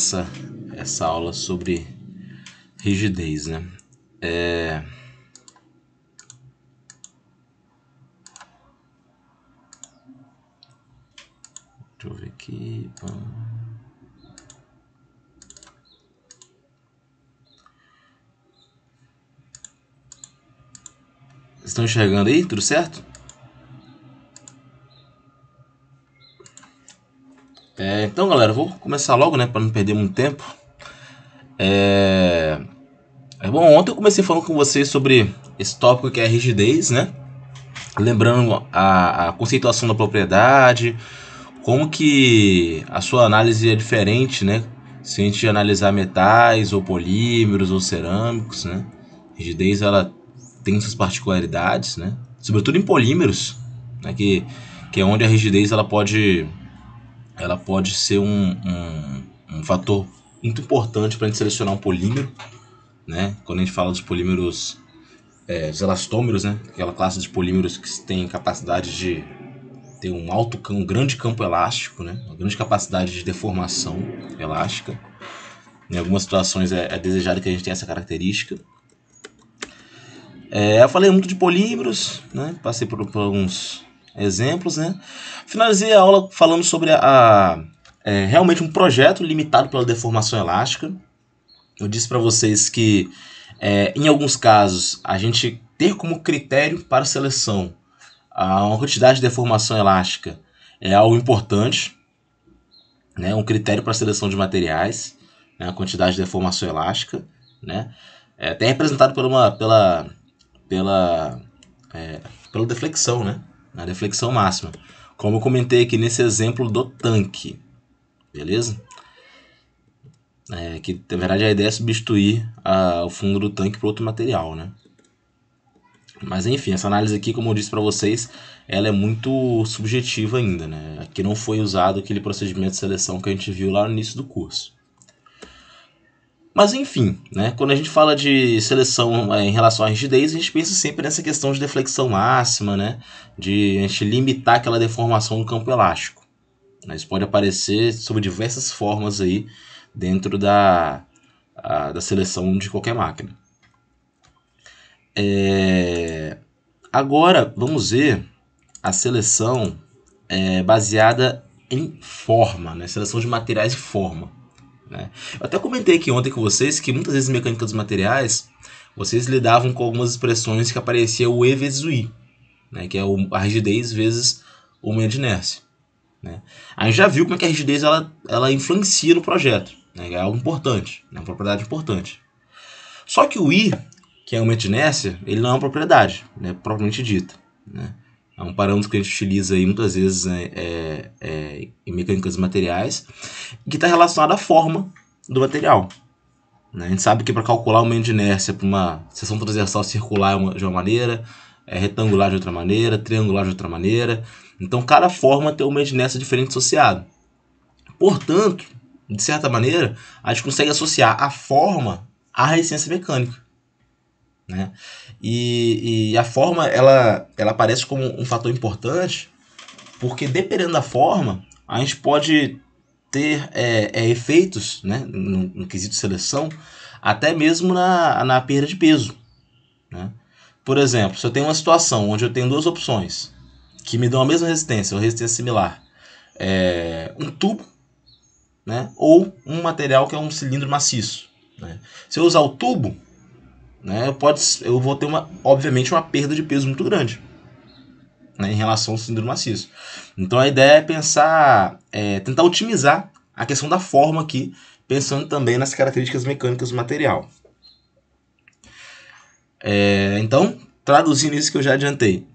essa aula sobre rigidez, né? Deixa eu ver aqui. Vocês estão enxergando aí? Tudo certo? Então, galera, eu vou começar logo, né, para não perder muito tempo. Bom, ontem eu comecei falando com vocês sobre esse tópico que é a rigidez, né? Lembrando a conceituação da propriedade, como que a sua análise é diferente, né? Se a gente analisar metais, ou polímeros, ou cerâmicos, né? A rigidez, ela tem suas particularidades, né? Sobretudo em polímeros, né? Que é onde a rigidez ela pode ser um fator muito importante para a gente selecionar um polímero, né? Quando a gente fala dos polímeros, os elastômeros, né? Aquela classe de polímeros que tem capacidade de ter um grande campo elástico, né? Uma grande capacidade de deformação elástica. Em algumas situações é desejado que a gente tenha essa característica. Eu falei muito de polímeros, né? Passei por alguns exemplos, né? Finalizei a aula falando sobre realmente um projeto limitado pela deformação elástica. Eu disse para vocês que em alguns casos a gente ter como critério para seleção uma quantidade de deformação elástica é algo importante, né? Um critério para a seleção de materiais, né? A quantidade de deformação elástica, né? Até representado pela deflexão, né? A deflexão máxima, como eu comentei aqui nesse exemplo do tanque, beleza? Que na verdade a ideia é substituir o fundo do tanque por outro material, né? Mas enfim, essa análise aqui, como eu disse para vocês, ela é muito subjetiva ainda, né? Aqui não foi usado aquele procedimento de seleção que a gente viu lá no início do curso. Mas enfim, né? Quando a gente fala de seleção em relação à rigidez, a gente pensa sempre nessa questão de deflexão máxima, né? De a gente limitar aquela deformação no campo elástico. Isso pode aparecer sob diversas formas aí dentro da seleção de qualquer máquina. Agora vamos ver a seleção baseada em forma, né? Seleção de materiais e forma. Né? Eu até comentei aqui ontem com vocês que muitas vezes em mecânica dos materiais vocês lidavam com algumas expressões que aparecia o E vezes o I, né? Que é a rigidez vezes o momento de inércia. Né? A gente já viu como é que a rigidez ela influencia no projeto, né? É algo importante, é uma propriedade importante. Só que o I, que é o momento de inércia, ele não é uma propriedade, né? Propriamente dita. Né? É um parâmetro que a gente utiliza aí muitas vezes em mecânicas dos materiais, que está relacionado à forma do material. Né? A gente sabe que para calcular o momento de inércia para uma seção transversal circular de uma maneira, retangular de outra maneira, triangular de outra maneira. Então cada forma tem um momento de inércia diferente associado. Portanto, de certa maneira, a gente consegue associar a forma à resistência mecânica. Né? E a forma ela aparece como um fator importante porque dependendo da forma a gente pode ter efeitos, né, no quesito de seleção até mesmo na perda de peso. Né? Por exemplo, se eu tenho uma situação onde eu tenho duas opções que me dão a mesma resistência ou resistência similar, um tubo, né, ou um material que é um cilindro maciço. Né? Se eu usar o tubo, né, eu vou ter obviamente uma perda de peso muito grande, né, em relação ao cilindro maciço. Então a ideia é pensar, tentar otimizar a questão da forma aqui, pensando também nas características mecânicas do material. Então, traduzindo isso que eu já adiantei,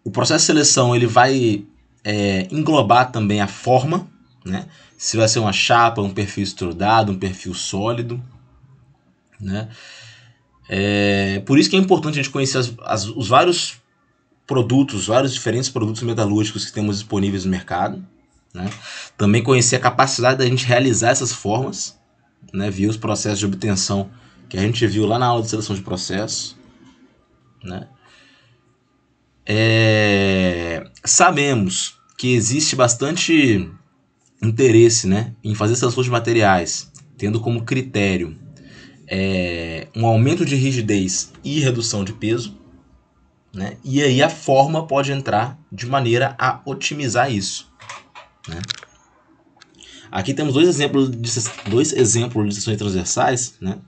o processo de seleção ele vai englobar também a forma, né? Se vai ser uma chapa, um perfil extrudado, um perfil sólido, né? Por isso que é importante a gente conhecer os vários produtos, vários diferentes produtos metalúrgicos que temos disponíveis no mercado. Né? Também conhecer a capacidade da gente realizar essas formas, né? Via os processos de obtenção que a gente viu lá na aula de seleção de processos. Né? Sabemos que existe bastante interesse, né, em fazer seleção de materiais, tendo como critério um aumento de rigidez e redução de peso, né, e aí a forma pode entrar de maneira a otimizar isso, né. Aqui temos dois exemplos de seções transversais, né,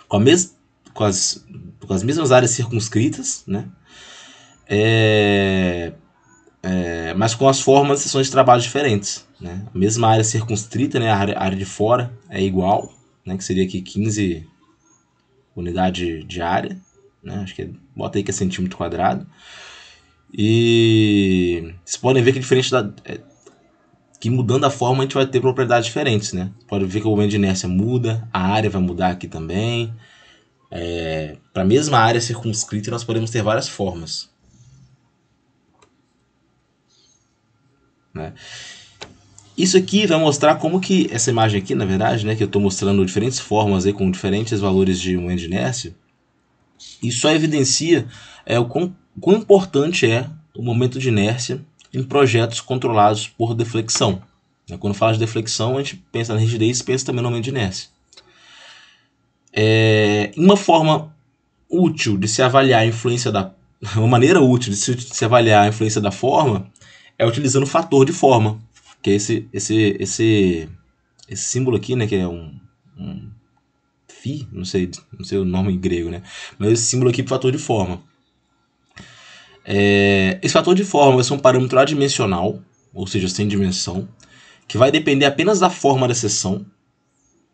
com as mesmas áreas circunscritas, né, mas com as formas de seções de trabalho diferentes, né. A mesma área circunscrita, né, a área de fora é igual, né, que seria aqui 15 unidade de área, né, acho que bota aí que é centímetro quadrado. E vocês podem ver que diferente que mudando a forma a gente vai ter propriedades diferentes, né? Pode ver que o momento de inércia muda, a área vai mudar aqui também. Para a mesma área circunscrita nós podemos ter várias formas, né? Isso aqui vai mostrar como que essa imagem aqui, na verdade, né, que eu estou mostrando diferentes formas aí com diferentes valores de momento de inércia, isso só evidencia o quão importante é o momento de inércia em projetos controlados por deflexão. Quando fala de deflexão, a gente pensa na rigidez e pensa também no momento de inércia. Uma forma útil de se avaliar a influência uma maneira útil de se avaliar a influência da forma é utilizando o fator de forma, que é esse símbolo aqui, né, que é um φ, não sei o nome em grego, né, mas esse símbolo aqui é o fator de forma. Esse fator de forma vai ser um parâmetro adimensional, ou seja, sem dimensão, que vai depender apenas da forma da seção,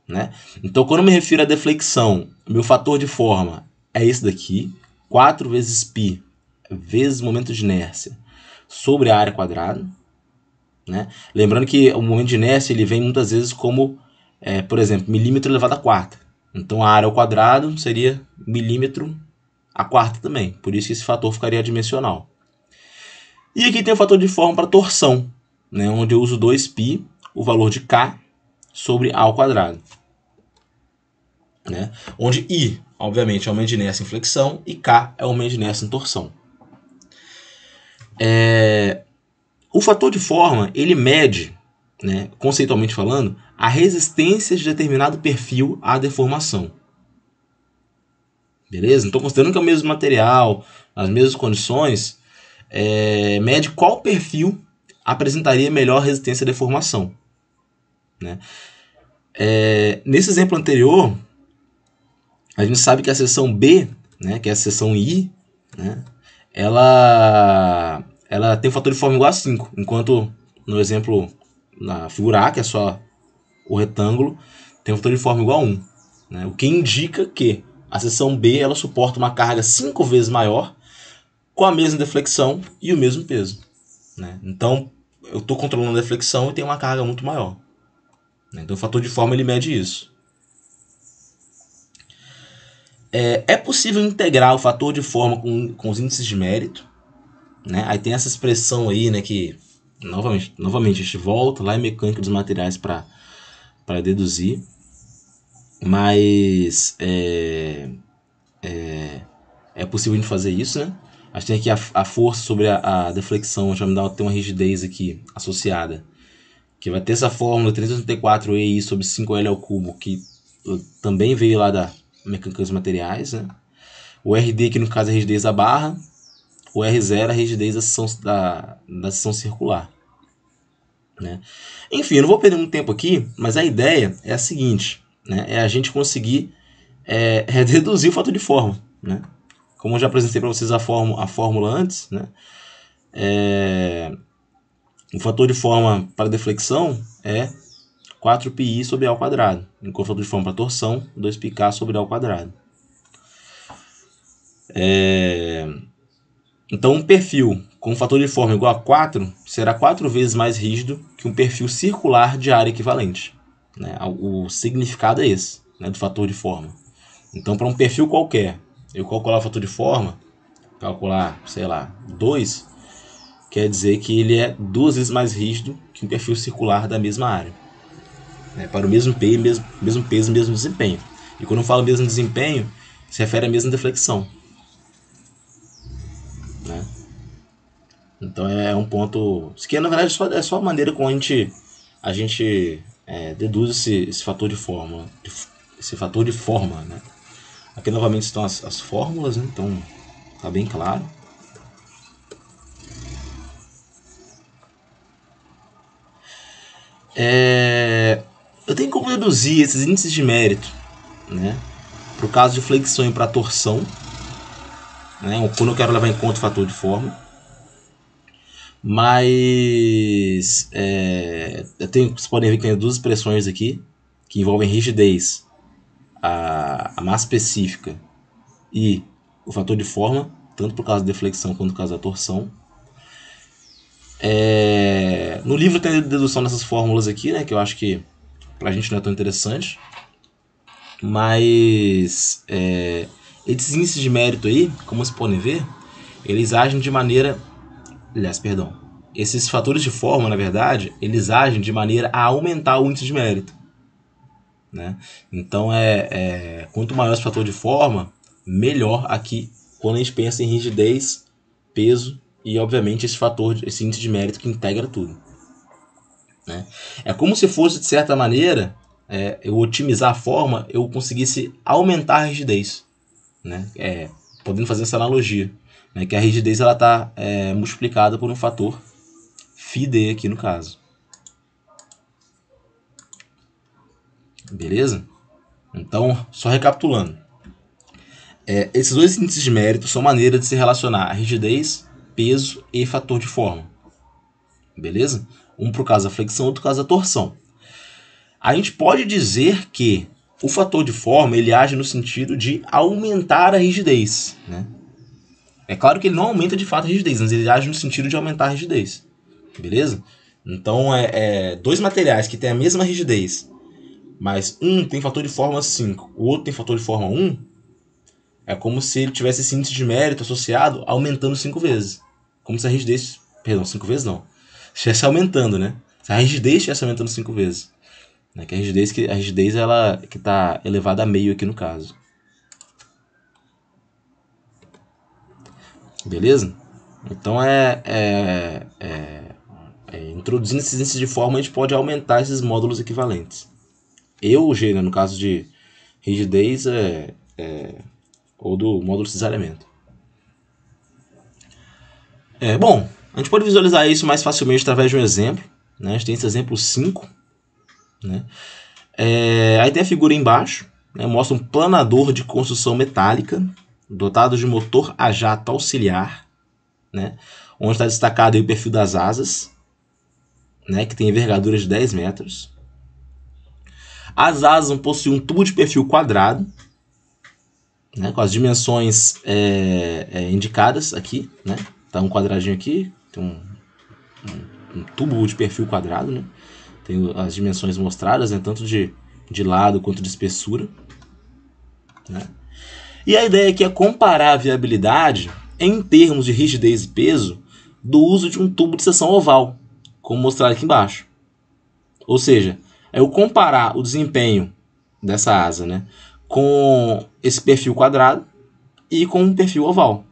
né? Então, quando eu me refiro à deflexão, meu fator de forma é esse daqui, 4 vezes π vezes momento de inércia sobre a área quadrada, né? Lembrando que o momento de inércia ele vem muitas vezes como, por exemplo, milímetro elevado a quarta. Então, a área ao quadrado seria milímetro a quarta também. Por isso que esse fator ficaria adimensional. E aqui tem o fator de forma para torção, né? Onde eu uso 2π, o valor de K, sobre A ao quadrado. Né? Onde I, obviamente, é o momento de inércia em flexão e K é o momento de inércia em torção. O fator de forma, ele mede, né, conceitualmente falando, a resistência de determinado perfil à deformação. Beleza? Então, considerando que é o mesmo material, as mesmas condições, mede qual perfil apresentaria melhor resistência à deformação. Né? Nesse exemplo anterior, a gente sabe que a seção B, né, que é a seção I, né, ela tem um fator de forma igual a 5, enquanto no exemplo, na figura A, que é só o retângulo, tem um fator de forma igual a 1. Né, o que indica que a seção B ela suporta uma carga 5 vezes maior com a mesma deflexão e o mesmo peso. Né? Então, eu estou controlando a deflexão e tenho uma carga muito maior. Né? Então, o fator de forma ele mede isso. É possível integrar o fator de forma com os índices de mérito. Né? Aí tem essa expressão aí, né, que novamente a gente volta lá em mecânica dos materiais para deduzir. Mas é possível a gente fazer isso, né? A gente tem aqui a força sobre a deflexão, já me tem uma rigidez aqui associada, que vai ter essa fórmula 384 EI sobre 5L ao cubo, que também veio lá da mecânica dos materiais, né? O RD, que no caso é a rigidez da barra, o R0 é a rigidez da seção circular. Né? Enfim, eu não vou perder muito tempo aqui, mas a ideia é a seguinte, né? É a gente conseguir reduzir o fator de forma. Né? Como eu já apresentei para vocês a fórmula antes, né? O fator de forma para deflexão é 4πi sobre A ao quadrado, enquanto o fator de forma para torção, 2πk sobre A ao quadrado. Então, um perfil com um fator de forma igual a 4 será 4 vezes mais rígido que um perfil circular de área equivalente. Né? O significado é esse, né, do fator de forma. Então, para um perfil qualquer, eu calcular o fator de forma, calcular, sei lá, 2, quer dizer que ele é 2 vezes mais rígido que um perfil circular da mesma área. Né? Para o mesmo peso, mesmo desempenho. E quando eu falo mesmo desempenho, se refere à mesma deflexão. Né? Então é um ponto. Isso aqui na verdade é só a maneira como a gente a gente deduz esse fator de forma, né? Aqui novamente estão as fórmulas, né? Então tá bem claro. Eu tenho como reduzir esses índices de mérito, né? Para o caso de flexão e para torção, né? Quando eu quero levar em conta o fator de forma. Mas vocês podem ver que tem duas expressões aqui que envolvem rigidez, a massa específica e o fator de forma, tanto por causa da deflexão quanto por causa da torção. No livro tem a dedução dessas fórmulas aqui, né, que eu acho que pra gente não é tão interessante. Mas esses índices de mérito aí, como vocês podem ver, eles agem de maneira... Esses fatores de forma, na verdade, eles agem de maneira a aumentar o índice de mérito, né? Então, quanto maior esse fator de forma, melhor aqui quando a gente pensa em rigidez, peso e, obviamente, esse índice de mérito que integra tudo, né? É como se fosse, de certa maneira, eu otimizar a forma, eu conseguisse aumentar a rigidez, né? Podendo fazer essa analogia, né? Que a rigidez está multiplicada por um fator φd aqui no caso. Beleza? Então, só recapitulando. Esses dois índices de mérito são maneiras de se relacionar a rigidez, peso e fator de forma. Beleza? Um por causa da flexão, outro por causa da torção. A gente pode dizer que o fator de forma ele age no sentido de aumentar a rigidez, né? É claro que ele não aumenta de fato a rigidez, mas ele age no sentido de aumentar a rigidez. Beleza? Então, dois materiais que têm a mesma rigidez, mas um tem fator de forma 5, o outro tem fator de forma 1, é como se ele tivesse esse índice de mérito associado aumentando 5 vezes. Como se a rigidez... Perdão, 5 vezes não. Estivesse aumentando, né? Se a rigidez estivesse aumentando 5 vezes. Né? Que a rigidez ela que está elevada a meio aqui no caso. Beleza? Então, introduzindo esses índices de forma, a gente pode aumentar esses módulos equivalentes. G, né, no caso de rigidez, ou do módulo cisalhamento. Bom, a gente pode visualizar isso mais facilmente através de um exemplo, né? A gente tem esse exemplo 5. Né? Aí tem a figura embaixo, né? Mostra um planador de construção metálica dotado de motor a jato auxiliar, né? Onde está destacado aí o perfil das asas, né? Que tem envergadura de 10 metros. As asas possuem um tubo de perfil quadrado, né? Com as dimensões indicadas aqui, né? Tá um quadradinho aqui, tem um tubo de perfil quadrado, né? Tem as dimensões mostradas, né? Tanto de lado quanto de espessura, né? E a ideia aqui é comparar a viabilidade em termos de rigidez e peso do uso de um tubo de seção oval, como mostrado aqui embaixo. Ou seja, eu comparar o desempenho dessa asa, né, com esse perfil quadrado e com um perfil oval.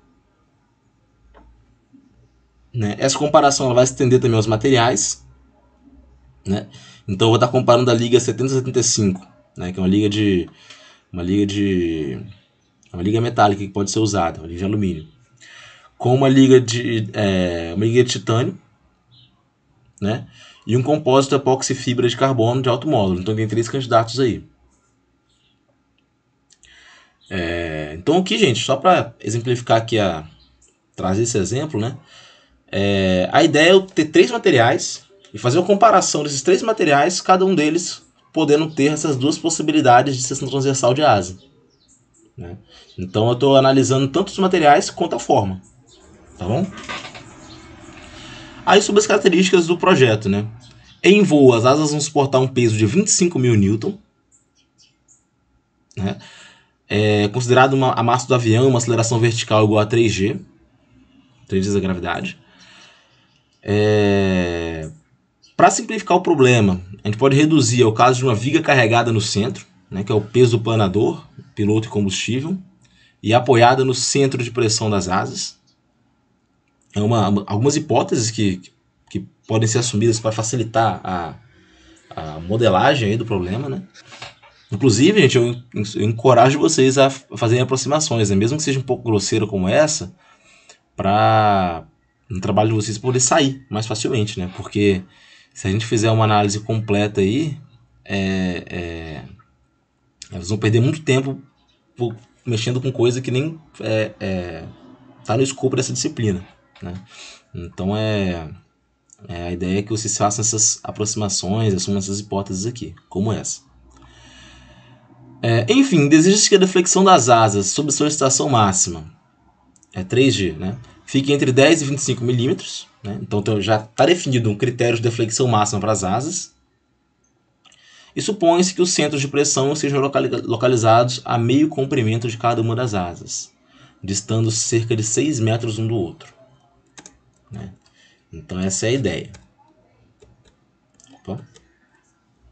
Né? Essa comparação ela vai se estender também aos materiais. Né? Então eu vou estar comparando a liga 7075, né, que é uma liga metálica que pode ser usada, uma liga de alumínio, com uma liga de titânio, né, e um compósito epóxi fibra de carbono de alto módulo. Então tem 3 candidatos aí. Então aqui, gente, só para exemplificar aqui, trazer esse exemplo, né, a ideia é eu ter 3 materiais e fazer uma comparação desses 3 materiais, cada um deles podendo ter essas duas possibilidades de seção transversal de asa. Né? Então eu estou analisando tanto os materiais quanto a forma. Tá bom? Aí sobre as características do projeto. Né? Em voo, as asas vão suportar um peso de 25.000 Newton. Né? Considerado a massa do avião, uma aceleração vertical igual a 3G. 3 vezes a gravidade. Para simplificar o problema, a gente pode reduzir ao caso de uma viga carregada no centro, né, que é o peso do planador, piloto e combustível, e apoiada no centro de pressão das asas. Algumas hipóteses que podem ser assumidas para facilitar a modelagem aí do problema, né? Inclusive, gente, eu encorajo vocês a fazerem aproximações, né? Mesmo que seja um pouco grosseiro como essa, para no trabalho de vocês poder sair mais facilmente, né? Porque se a gente fizer uma análise completa aí, eles vão perder muito tempo mexendo com coisa que nem tá no escopo dessa disciplina, né? Então a ideia é que vocês façam essas aproximações, assumam essas hipóteses aqui, como essa. Enfim, deseja-se que a deflexão das asas sob sua estação máxima, 3G, né, fique entre 10 e 25 milímetros, né? Então já está definido um critério de deflexão máxima para as asas. E supõe-se que os centros de pressão sejam localizados a meio comprimento de cada uma das asas, distando cerca de 6 metros um do outro, né? Então essa é a ideia. Bom,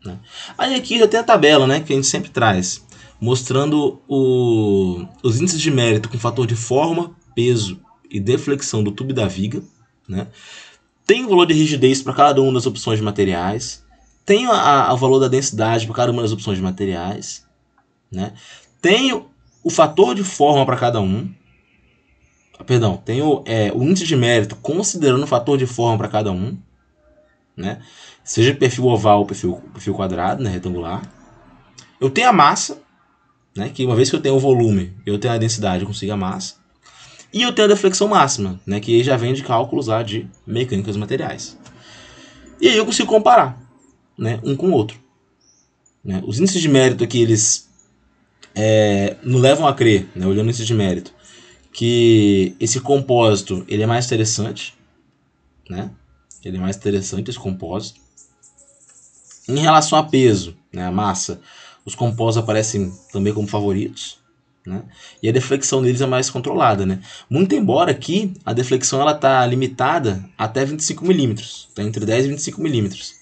né? Aí aqui já tem a tabela, né, que a gente sempre traz, mostrando os índices de mérito com fator de forma, peso e deflexão do tubo da viga, né? Tem o valor de rigidez para cada uma das opções de materiais, tem o valor da densidade para cada uma das opções de materiais, né? Tem o fator de forma para cada um, tem o índice de mérito considerando o fator de forma para cada um, né? Seja perfil oval ou perfil quadrado, né, retangular. Eu tenho a massa, né, que uma vez que eu tenho o volume, eu tenho a densidade, eu consigo a massa. E eu tenho a deflexão máxima, né, que aí já vem de cálculos lá de mecânica dos materiais. E aí eu consigo comparar, né, um com o outro, né? Os índices de mérito aqui, eles não levam a crer, né, olhando o índice de mérito, que esse compósito ele é mais interessante, né? Ele é mais interessante, esse compósito. Em relação a peso, né, a massa, os compósitos aparecem também como favoritos, né? E a deflexão deles é mais controlada, né? Muito embora aqui a deflexão ela está limitada até 25 milímetros, tá entre 10 e 25 milímetros.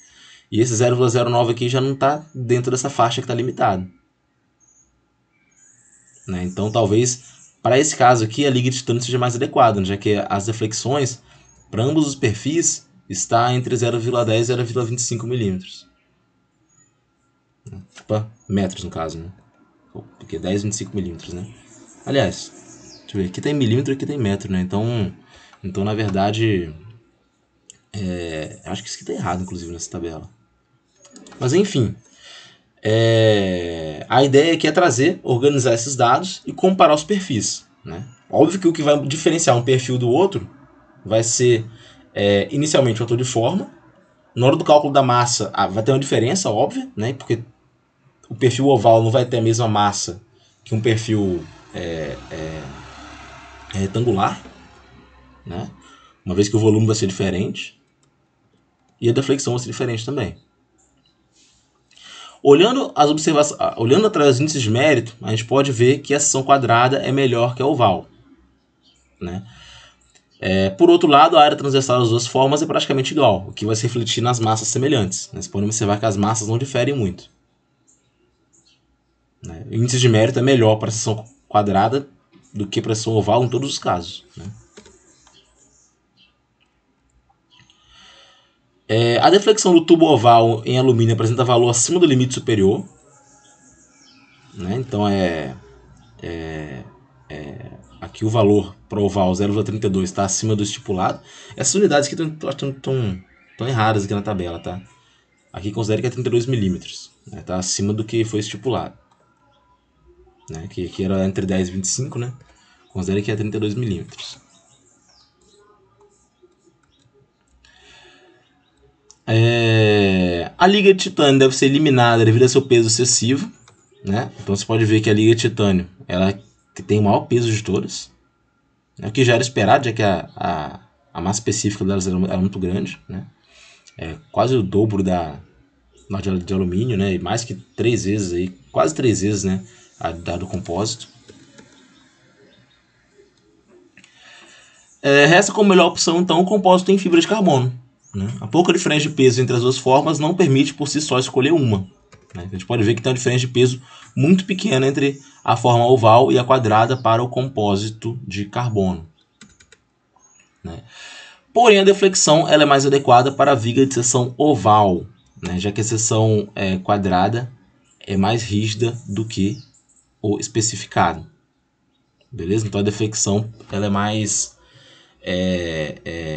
E esse 0,09 aqui já não está dentro dessa faixa que está limitada, né? Então talvez para esse caso aqui a liga de titânio seja mais adequada, né? Já que as deflexões para ambos os perfis está entre 0,10 e 0,25 milímetros. Metros no caso, né? Porque 10 e 25 milímetros, né? Aliás, deixa eu ver, aqui tem milímetro e aqui tem metro, né? Então na verdade, acho que isso aqui tá errado, inclusive, nessa tabela. Mas enfim, a ideia aqui é organizar esses dados e comparar os perfis, né? Óbvio que o que vai diferenciar um perfil do outro vai ser, inicialmente, o fator de forma. Na hora do cálculo da massa, vai ter uma diferença, óbvia, né? Porque o perfil oval não vai ter a mesma massa que um perfil retangular, né? Uma vez que o volume vai ser diferente e a deflexão vai ser diferente também. Olhando através dos índices de mérito, a gente pode ver que a seção quadrada é melhor que a oval, né? Por outro lado, a área transversal das duas formas é praticamente igual, o que vai se refletir nas massas semelhantes, né? Você pode observar que as massas não diferem muito, né? O índice de mérito é melhor para a seção quadrada do que para a seção oval em todos os casos, né? A deflexão do tubo oval em alumínio apresenta valor acima do limite superior, né? Então aqui o valor para o oval 0,32 está acima do estipulado. Essas unidades aqui estão erradas aqui na tabela, tá? Aqui considere que é 32 milímetros, né? Tá acima do que foi estipulado, né? Que aqui era entre 10 e 25, né? Considere que é 32 milímetros. A liga de titânio deve ser eliminada devido ao seu peso excessivo, né? Então você pode ver que a liga de titânio ela que tem o maior peso de todas, né? O que já era esperado, já que a massa específica delas era muito grande, né? Quase o dobro de alumínio, né? E mais que 3 vezes aí, quase 3 vezes, né? A do compósito. Resta como melhor opção então o compósito em fibra de carbono, né? A pouca diferença de peso entre as duas formas não permite por si só escolher uma, né? A gente pode ver que tem uma diferença de peso muito pequena entre a forma oval e a quadrada para o compósito de carbono, né? Porém, a deflexão ela é mais adequada para a viga de seção oval, né, já que a seção quadrada é mais rígida do que o especificado. Beleza? Então a deflexão ela é mais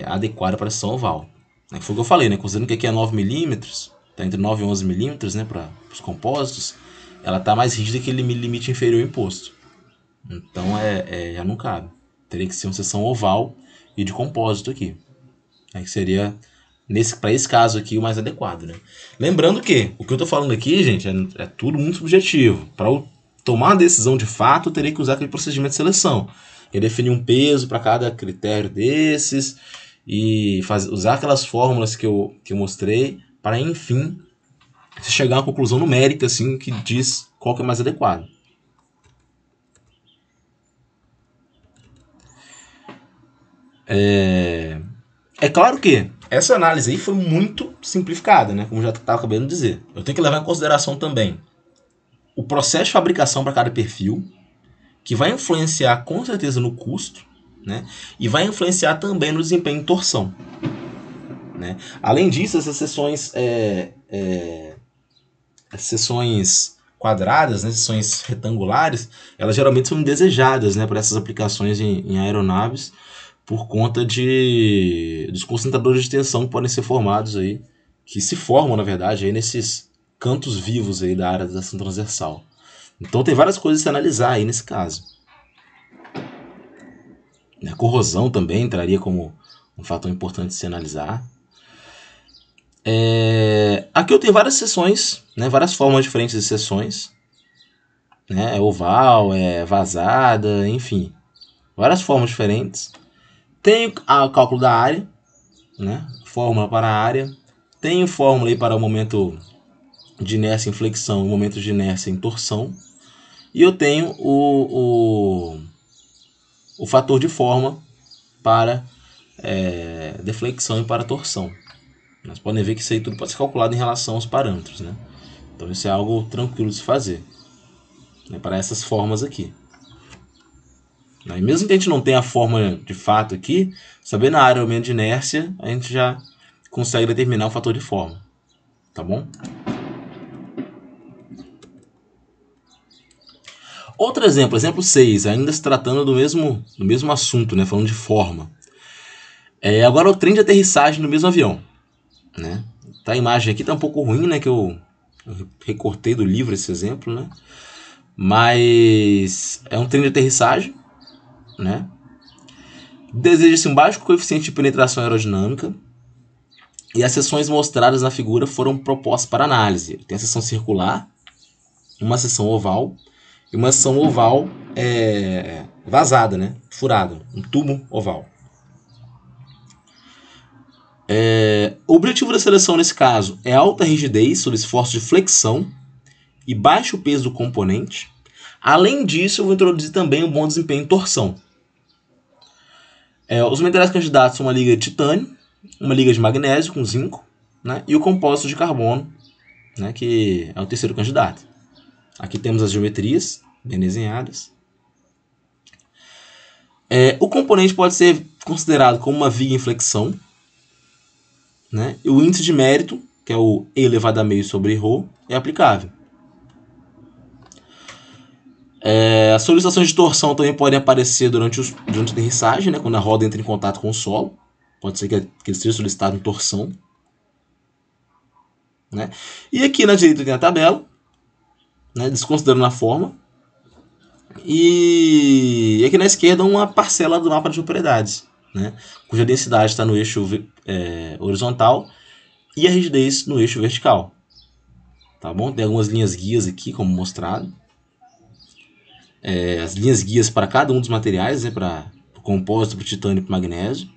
adequada para a seção oval. Foi o que eu falei, né? Considerando que aqui é 9 mm, está entre 9 e 11 mm, né, para os compósitos, ela está mais rígida que aquele limite inferior imposto. Então já não cabe. Teria que ser uma seção oval e de compósito aqui. Que seria, para esse caso aqui, o mais adequado. Né? Lembrando que o que eu estou falando aqui, gente, é tudo muito subjetivo. Para eu tomar uma decisão de fato, eu teria que usar aquele procedimento de seleção. Eu definir um peso para cada critério desses e usar aquelas fórmulas que eu mostrei para, enfim, chegar a uma conclusão numérica assim, que diz qual que é mais adequado. É claro que essa análise aí foi muito simplificada, né? Como já estava acabando de dizer. Eu tenho que levar em consideração também o processo de fabricação para cada perfil, que vai influenciar com certeza no custo, né? E vai influenciar também no desempenho em torção. Né? Além disso, essas seções quadradas, né, seções retangulares, elas geralmente são indesejadas, né, para essas aplicações em aeronaves, por conta dos concentradores de tensão que podem ser formados aí, que se formam, na verdade, aí nesses cantos vivos aí da área da seção transversal. Então tem várias coisas a se analisar aí nesse caso. A corrosão também entraria como um fator importante de se analisar. Aqui eu tenho várias seções, né, várias formas diferentes de seções. Né, oval, vazada, enfim. Várias formas diferentes. Tenho o cálculo da área, né, fórmula para a área. Tenho fórmula aí para o momento de inércia em flexão e o momento de inércia em torção. E eu tenho o fator de forma para deflexão e para torção. Nós podem ver que isso aí tudo pode ser calculado em relação aos parâmetros. Né? Então isso é algo tranquilo de se fazer. Né, para essas formas aqui. E mesmo que a gente não tenha a forma de fato aqui, sabendo a área ou momento de inércia, a gente já consegue determinar o fator de forma. Tá bom? Outro exemplo, exemplo 6, ainda se tratando do mesmo assunto, né, falando de forma. Agora o trem de aterrissagem no mesmo avião. Né? Tá, a imagem aqui está um pouco ruim, né, que eu recortei do livro esse exemplo, né? Mas é um trem de aterrissagem, né? Deseja-se um baixo coeficiente de penetração aerodinâmica e as seções mostradas na figura foram propostas para análise. Tem a seção circular, uma seção oval e uma seção oval vazada, né? Furada, um tubo oval. O objetivo da seleção nesse caso é alta rigidez sob esforço de flexão e baixo peso do componente. Além disso, eu vou introduzir também um bom desempenho em torção. Os materiais candidatos são uma liga de titânio, uma liga de magnésio com zinco, né, e o compósito de carbono, né, que é o terceiro candidato. Aqui temos as geometrias bem desenhadas. O componente pode ser considerado como uma viga em flexão, né, e o índice de mérito, que é o E elevado a meio sobre ρ, é aplicável. As solicitações de torção também podem aparecer durante a aterrissagem, né, quando a roda entra em contato com o solo. Pode ser que ele seja solicitado em torção. Né? E aqui na direita tem a tabela, né, desconsiderando a forma. E aqui na esquerda uma parcela do mapa de propriedades, né, cuja densidade está no eixo horizontal e a rigidez no eixo vertical. Tá bom? Tem algumas linhas guias aqui, como mostrado. As linhas guias para cada um dos materiais, né, para o compósito, para o titânio e para o magnésio.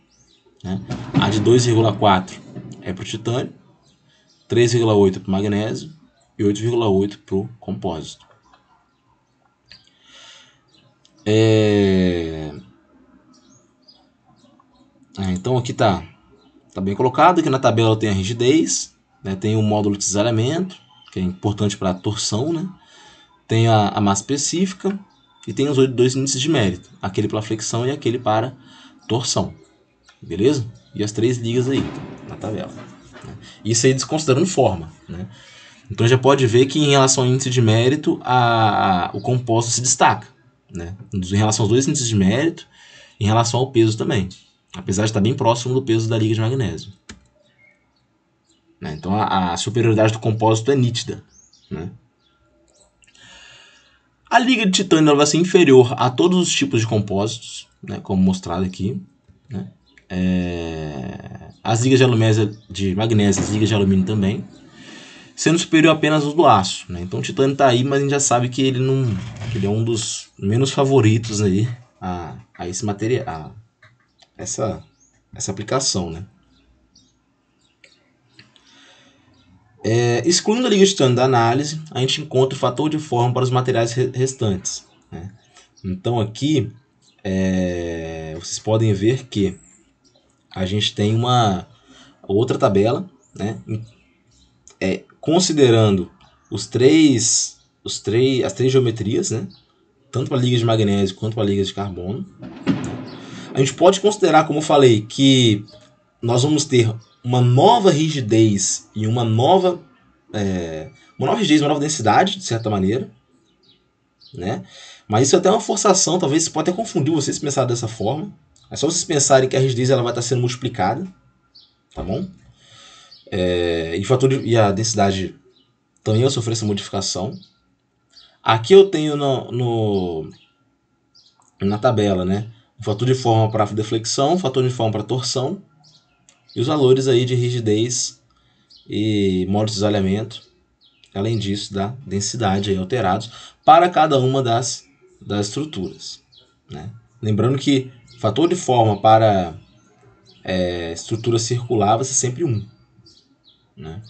Né? A de 2,4 é para o titânio, 3,8 para o magnésio e 8,8 para o compósito. Então aqui está bem colocado. Aqui na tabela tem a rigidez, né? Tem o módulo de cisalhamento, que é importante para a torção, né? Tem a massa específica e tem os 2 índices de mérito, aquele para flexão e aquele para torção. Beleza? E as 3 ligas aí na tabela. Isso aí desconsiderando forma, né? Então já pode ver que em relação ao índice de mérito, o composto se destaca, né? Em relação aos dois índices de mérito, em relação ao peso também, apesar de estar bem próximo do peso da liga de magnésio. Né? Então a superioridade do compósito é nítida. Né? A liga de titânio ela vai ser inferior a todos os tipos de compósitos, né? Como mostrado aqui. Né? As ligas de magnésio, as ligas de alumínio também, sendo superior apenas aos do aço. Né? Então o titânio está aí, mas a gente já sabe que ele é um dos menos favoritos aí a esse material, a essa aplicação. Né? Excluindo a liga de titânio da análise, a gente encontra o fator de forma para os materiais restantes. Né? Então aqui vocês podem ver que a gente tem uma outra tabela, né? Considerando as três geometrias, né? Tanto para a liga de magnésio quanto para a liga de carbono. A gente pode considerar, como eu falei, que nós vamos ter uma nova rigidez e uma nova densidade, de certa maneira, né? Mas isso é até uma forçação, talvez pode até confundir vocês pensar dessa forma. É só vocês pensarem que a rigidez ela vai estar sendo multiplicada, tá bom? E a densidade também vai sofrer essa modificação. Aqui eu tenho na tabela, né? O fator de forma para deflexão, o fator de forma para torção e os valores aí de rigidez e modo de desalhamento, além disso da densidade aí alterados para cada uma das estruturas. Né? Lembrando que o fator de forma para estrutura circular vai ser sempre 1. Né?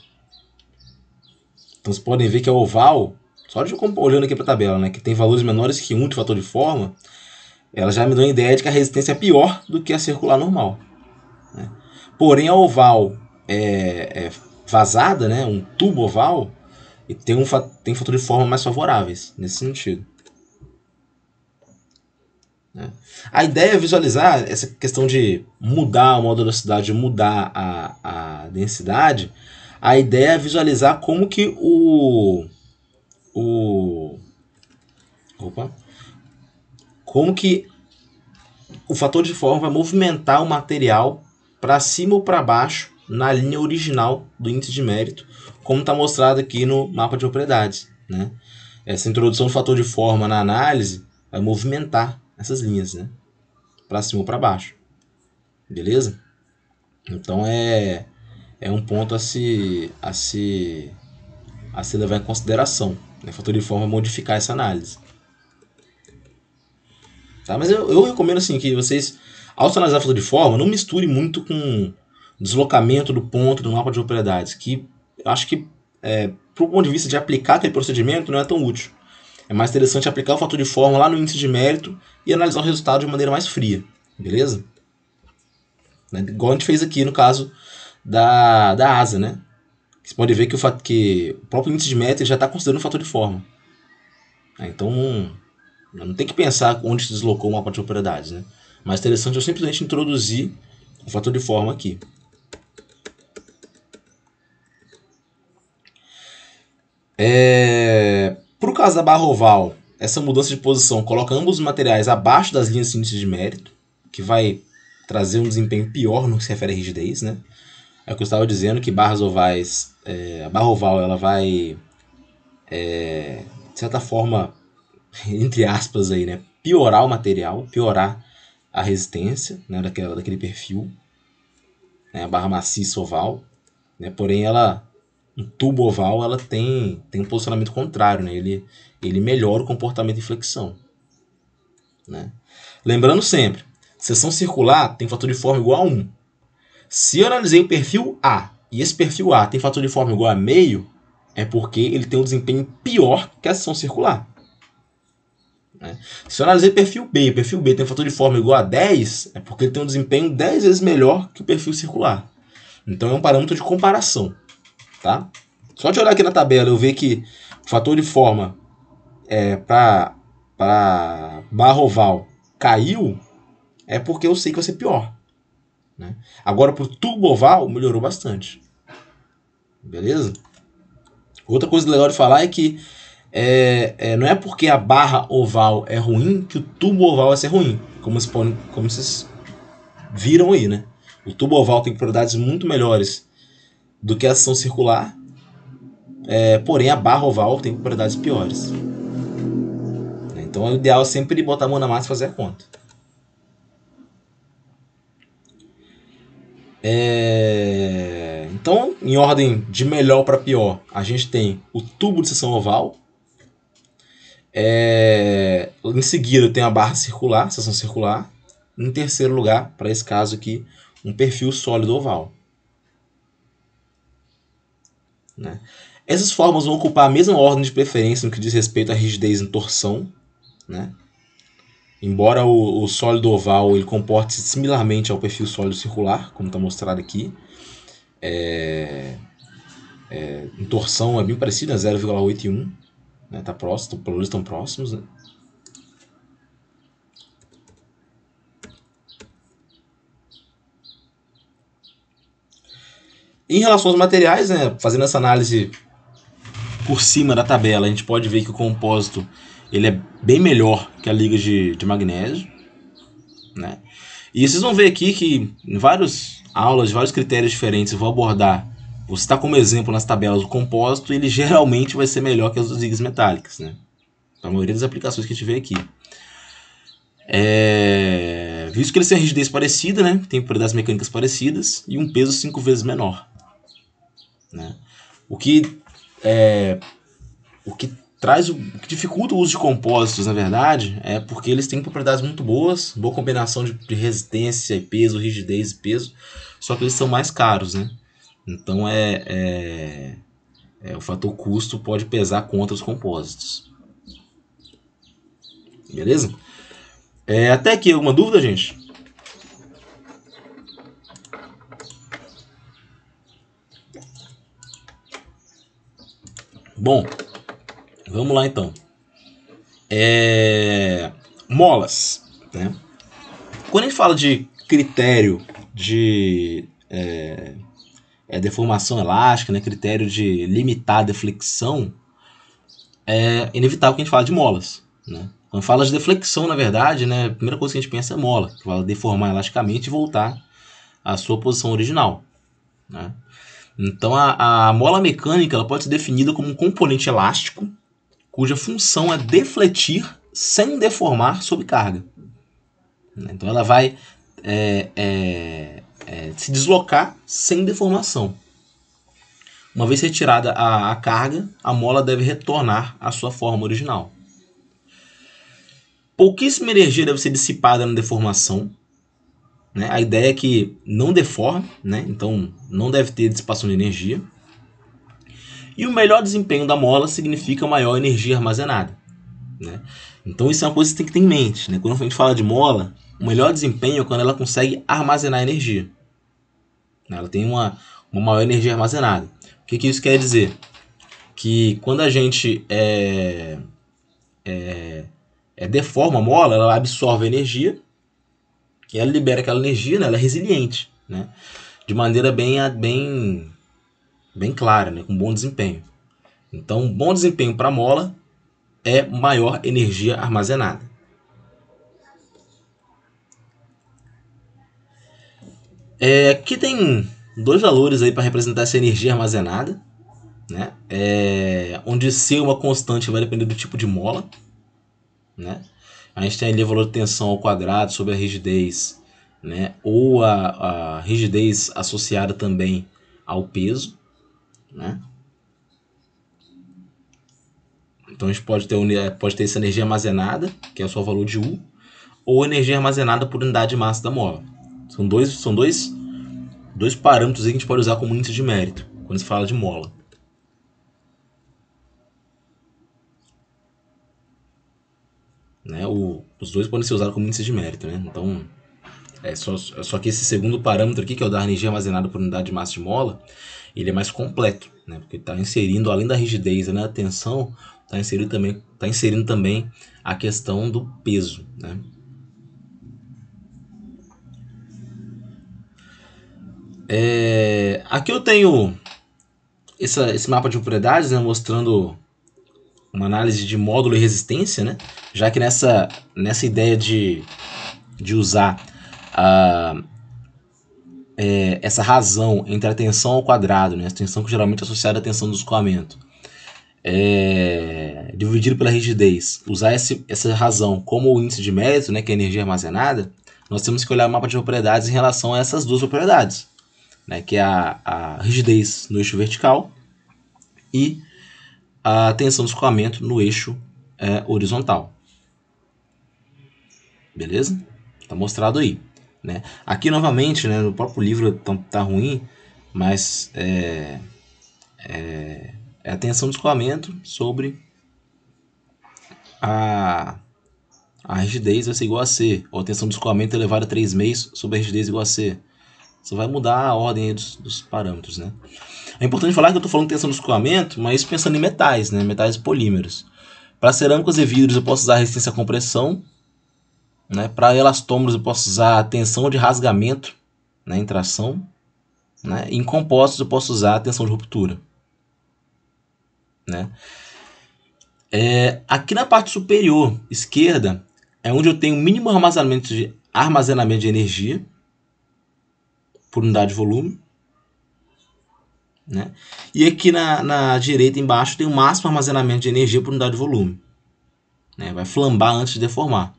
Então vocês podem ver que a oval, só olhando aqui para a tabela, né, que tem valores menores que 1 de fator de forma, ela já me dá uma ideia de que a resistência é pior do que a circular normal. Né? Porém, a oval vazada, né, um tubo oval, tem fator de forma mais favoráveis nesse sentido. Né? A ideia é visualizar essa questão de mudar a modularidade, mudar a densidade. A ideia é visualizar como que como que o fator de forma vai movimentar o material para cima ou para baixo na linha original do índice de mérito, como está mostrado aqui no mapa de propriedades. Né? Essa introdução do fator de forma na análise vai movimentar essas linhas, né? Para cima ou para baixo. Beleza? Então é um ponto a se levar em consideração. Né? O fator de forma modificar essa análise. Tá? Mas eu recomendo assim, que vocês, ao analisar fator de forma, não misture muito com deslocamento do ponto do mapa de propriedades, que eu acho que, pro ponto de vista de aplicar aquele procedimento, não é tão útil. É mais interessante aplicar o fator de forma lá no índice de mérito e analisar o resultado de maneira mais fria. Beleza? Igual a gente fez aqui no caso da asa, né? Você pode ver que o próprio índice de mérito já está considerando o fator de forma. Então não tem que pensar onde se deslocou o mapa de propriedades. Né? Mais interessante é eu simplesmente introduzir o fator de forma aqui. Para o caso da barra oval, essa mudança de posição coloca ambos os materiais abaixo das linhas de índice de mérito, que vai trazer um desempenho pior no que se refere à rigidez. Né? É o que eu estava dizendo, que barras ovais, a barra oval ela vai, de certa forma, entre aspas, aí, né, piorar o material, piorar a resistência, né, daquele perfil, né, a barra maciça oval. Né, porém, um tubo oval ela tem um posicionamento contrário, né, ele melhora o comportamento de flexão. Né. Lembrando sempre, seção circular tem fator de forma igual a 1. Se eu analisei o perfil A e esse perfil A tem fator de forma igual a meio, é porque ele tem um desempenho pior que a seção circular. Né? Se eu analisei o perfil B e o perfil B tem um fator de forma igual a 10, é porque ele tem um desempenho 10 vezes melhor que o perfil circular. Então é um parâmetro de comparação. Tá? Só de olhar aqui na tabela eu ver que o fator de forma para barra oval caiu, é porque eu sei que vai ser pior. Né? Agora para o tubo oval melhorou bastante. Beleza? Outra coisa legal de falar é que não é porque a barra oval é ruim que o tubo oval vai ser ruim, como vocês viram aí, né? O tubo oval tem propriedades muito melhores do que a seção circular, porém a barra oval tem propriedades piores. Então o ideal é sempre botar a mão na massa e fazer a conta. Então, em ordem de melhor para pior, a gente tem o tubo de seção oval. Em seguida tem a barra circular, seção circular. Em terceiro lugar, para esse caso aqui, um perfil sólido oval. Né? Essas formas vão ocupar a mesma ordem de preferência no que diz respeito à rigidez em torção. Né? Embora o sólido oval ele comporte-se similarmente ao perfil sólido circular, como está mostrado aqui, em torção é bem parecida, 0,81, né? Tá próximo, pelo menos estão próximos. Né? Em relação aos materiais, né, fazendo essa análise por cima da tabela, a gente pode ver que o compósito ele é bem melhor que a liga de magnésio. Né? E vocês vão ver aqui que em várias aulas, vários critérios diferentes, eu vou abordar. Vou citar como exemplo nas tabelas o compósito, ele geralmente vai ser melhor que as das ligas metálicas. Né? Para a maioria das aplicações que a gente vê aqui. Visto que eles têm uma rigidez parecida, né? Tem propriedades mecânicas parecidas e um peso 5 vezes menor. Né? O que traz, o que dificulta o uso de compósitos, na verdade, é porque eles têm propriedades muito boas, boa combinação de resistência e peso, rigidez e peso, só que eles são mais caros, né? Então o fator custo pode pesar contra os compósitos. Beleza? Até aqui, alguma dúvida, gente? Bom, vamos lá então. Molas. Né? Quando a gente fala de critério de deformação elástica, né, critério de limitar a deflexão, é inevitável que a gente fale de molas. Né? Quando fala de deflexão, na verdade, né, a primeira coisa que a gente pensa é mola, que vai deformar elasticamente e voltar à sua posição original. Né? Então a mola mecânica ela pode ser definida como um componente elástico cuja função é defletir sem deformar sob carga. Então ela vai se deslocar sem deformação. Uma vez retirada a carga, a mola deve retornar à sua forma original. Pouquíssima energia deve ser dissipada na deformação. Né? A ideia é que não deforme, né? Então não deve ter dissipação de energia. E o melhor desempenho da mola significa maior energia armazenada. Né? Então isso é uma coisa que você tem que ter em mente. Né? Quando a gente fala de mola, o melhor desempenho é quando ela consegue armazenar energia. Ela tem uma maior energia armazenada. O que isso quer dizer? Que quando a gente deforma a mola, ela absorve energia e ela libera aquela energia, né? Ela é resiliente, né? De maneira bem clara, né? Com bom desempenho. Então, bom desempenho para a mola é maior energia armazenada. Aqui tem dois valores aí para representar essa energia armazenada, né? Onde C uma constante vai depender do tipo de mola. Né? A gente tem ali o valor de tensão ao quadrado sobre a rigidez, né? Ou a rigidez associada também ao peso. Né? Então a gente pode ter essa energia armazenada, que é o seu valor de U, ou energia armazenada por unidade de massa da mola. São dois parâmetros que a gente pode usar como índice de mérito, quando se fala de mola. Né? Os dois podem ser usados como índice de mérito. Né? Então, só que esse segundo parâmetro aqui, que é o da energia armazenada por unidade de massa de mola, ele é mais completo, né? Porque está inserindo, além da rigidez e da tensão, está inserindo também a questão do peso. Né? Aqui eu tenho esse mapa de propriedades, né, mostrando uma análise de módulo e resistência, né? Já que nessa ideia de usar essa razão entre a tensão ao quadrado, né? A tensão que geralmente é associada à tensão do escoamento, dividido pela rigidez, usar essa razão como o índice de mérito, né, que é a energia armazenada, nós temos que olhar o mapa de propriedades em relação a essas duas propriedades, né, que é a rigidez no eixo vertical e a tensão do escoamento no eixo horizontal. Beleza? Está mostrado aí. Né? Aqui novamente, né, no próprio livro tá ruim, mas é a tensão do escoamento sobre a rigidez vai ser igual a C, ou a tensão do escoamento elevada a 3/6 sobre a rigidez igual a C. Você vai mudar a ordem aí dos parâmetros, né? É importante falar que eu estou falando de tensão do escoamento, mas pensando em metais, né? Metais e polímeros. Para cerâmicas e vidros eu posso usar resistência à compressão, né? Para elastômeros eu posso usar a tensão de rasgamento, né, em tração, né? Em compostos eu posso usar a tensão de ruptura, né? Aqui na parte superior esquerda é onde eu tenho o mínimo armazenamento de energia por unidade de volume, né? E aqui na direita embaixo tem o máximo armazenamento de energia por unidade de volume, né? Vai flambar antes de deformar.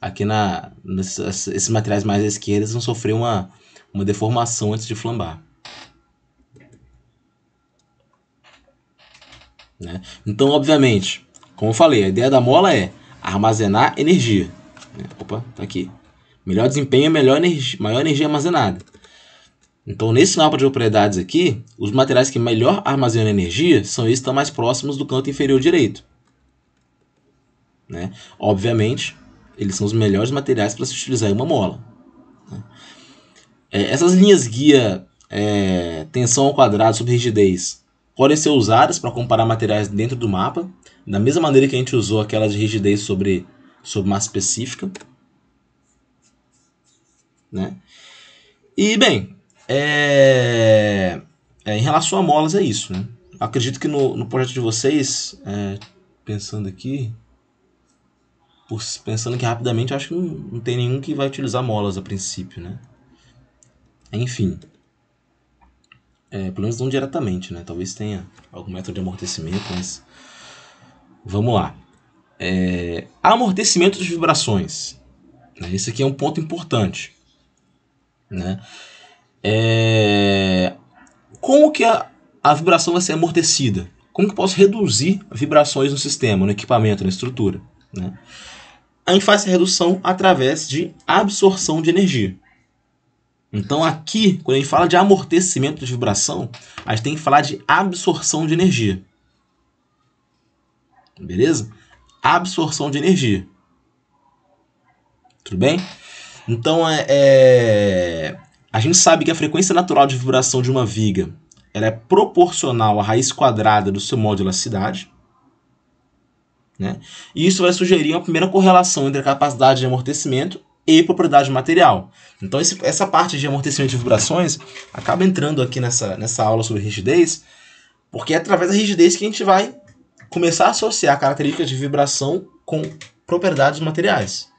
Aqui esses materiais mais à esquerda vão sofrer uma deformação antes de flambar, né? Então, obviamente, como eu falei, a ideia da mola é armazenar energia, né? Opa, tá aqui. Melhor desempenho é maior energia armazenada. Então, nesse mapa de propriedades aqui, os materiais que melhor armazenam energia são esses que estão mais próximos do canto inferior direito, né? Obviamente, eles são os melhores materiais para se utilizar em uma mola, né? Essas linhas guia tensão ao quadrado sobre rigidez podem ser usadas para comparar materiais dentro do mapa, da mesma maneira que a gente usou aquela de rigidez sobre massa específica, né? E, bem, em relação a molas é isso, né? Acredito que no projeto de vocês, pensando aqui rapidamente, acho que não tem nenhum que vai utilizar molas a princípio, né? Enfim, pelo menos não diretamente, né? Talvez tenha algum método de amortecimento, mas vamos lá. Amortecimento de vibrações, né? Esse aqui é um ponto importante, né? Como que a vibração vai ser amortecida? Como que eu posso reduzir vibrações no sistema, no equipamento, na estrutura, né? A gente faz essa redução através de absorção de energia. Então aqui, quando a gente fala de amortecimento de vibração, a gente tem que falar de absorção de energia. Beleza? Absorção de energia. Tudo bem? Então a gente sabe que a frequência natural de vibração de uma viga ela é proporcional à raiz quadrada do seu modo de elasticidade, né? E isso vai sugerir uma primeira correlação entre a capacidade de amortecimento e propriedade material. Então essa parte de amortecimento de vibrações acaba entrando aqui nessa aula sobre rigidez, porque é através da rigidez que a gente vai começar a associar características de vibração com propriedades materiais.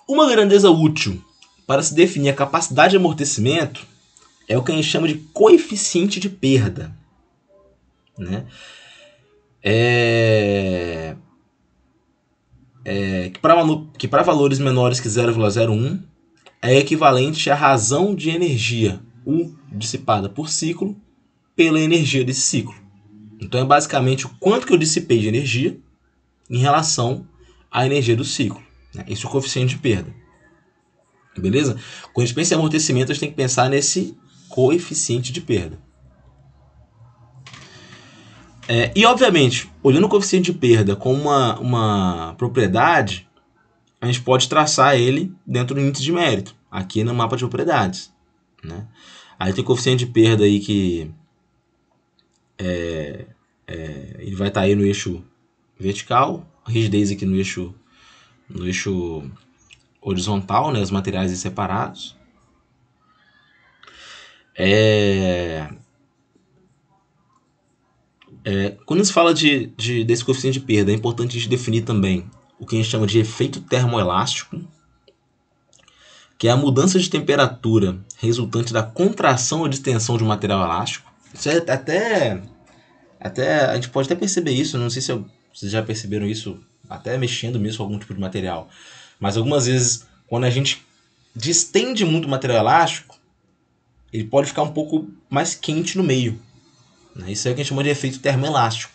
Uma grandeza útil para se definir a capacidade de amortecimento é o que a gente chama de coeficiente de perda, né? Que para valores menores que 0,01 é equivalente à razão de energia U dissipada por ciclo pela energia desse ciclo. Então é basicamente o quanto que eu dissipei de energia em relação à energia do ciclo, né? Esse é o coeficiente de perda. Beleza? Quando a gente pensa em amortecimento, a gente tem que pensar nesse coeficiente de perda. E, obviamente, olhando o coeficiente de perda como uma propriedade, a gente pode traçar ele dentro do índice de mérito, aqui no mapa de propriedades, né? Aí tem o coeficiente de perda aí que ele vai estar aí no eixo vertical, rigidez aqui no eixo horizontal, né, os materiais separados. Quando se fala desse coeficiente de perda, é importante a gente definir também o que a gente chama de efeito termoelástico, que é a mudança de temperatura resultante da contração ou distensão de um material elástico. Isso é até a gente pode até perceber isso, não sei se vocês já perceberam isso, até mexendo mesmo com algum tipo de material. Mas algumas vezes, quando a gente distende muito o material elástico, ele pode ficar um pouco mais quente no meio. Isso é o que a gente chama de efeito termoelástico.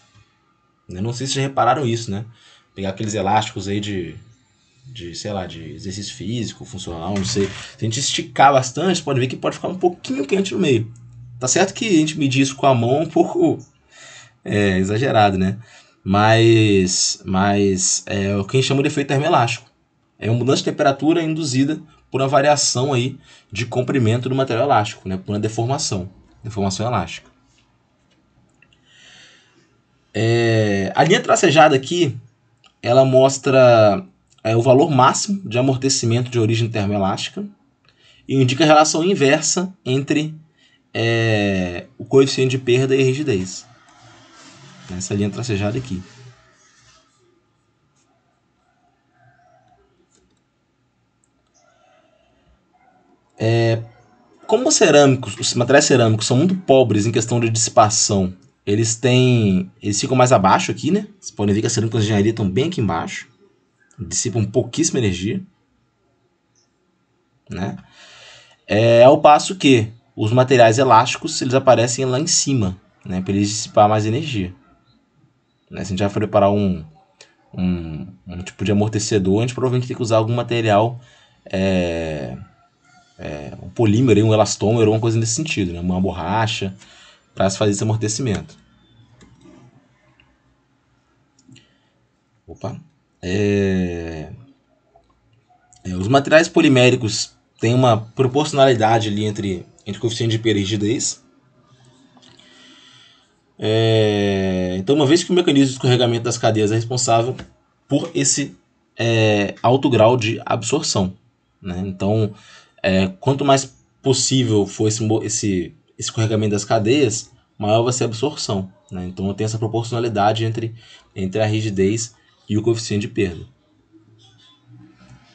Não sei se vocês já repararam isso, né? Pegar aqueles elásticos aí sei lá, de exercício físico, funcional, não sei. Se a gente esticar bastante, pode ver que pode ficar um pouquinho quente no meio. Tá certo que a gente medir isso com a mão é um pouco exagerado, né? Mas é o que a gente chama de efeito termoelástico. É uma mudança de temperatura induzida por uma variação aí de comprimento do material elástico, né? Por uma deformação elástica. A linha tracejada aqui, ela mostra o valor máximo de amortecimento de origem termoelástica e indica a relação inversa entre o coeficiente de perda e rigidez. Essa linha tracejada aqui. Como os materiais cerâmicos são muito pobres em questão de dissipação, eles ficam mais abaixo aqui, né? Vocês podem ver que as cerâmicas de engenharia estão bem aqui embaixo, dissipam pouquíssima energia, né? Ao passo que os materiais elásticos eles aparecem lá em cima, né? Para eles dissipar mais energia. Se a gente vai preparar um tipo de amortecedor, a gente provavelmente tem que usar algum material, um polímero, um elastômero, alguma coisa nesse sentido, né? Uma borracha, para se fazer esse amortecimento. Os materiais poliméricos têm uma proporcionalidade ali entre coeficiente de perda e rigidez. Então, uma vez que o mecanismo de escorregamento das cadeias é responsável por esse alto grau de absorção, né? Então, quanto mais possível for esse escorregamento das cadeias, maior vai ser a absorção, né? Então, tem essa proporcionalidade entre a rigidez e o coeficiente de perda.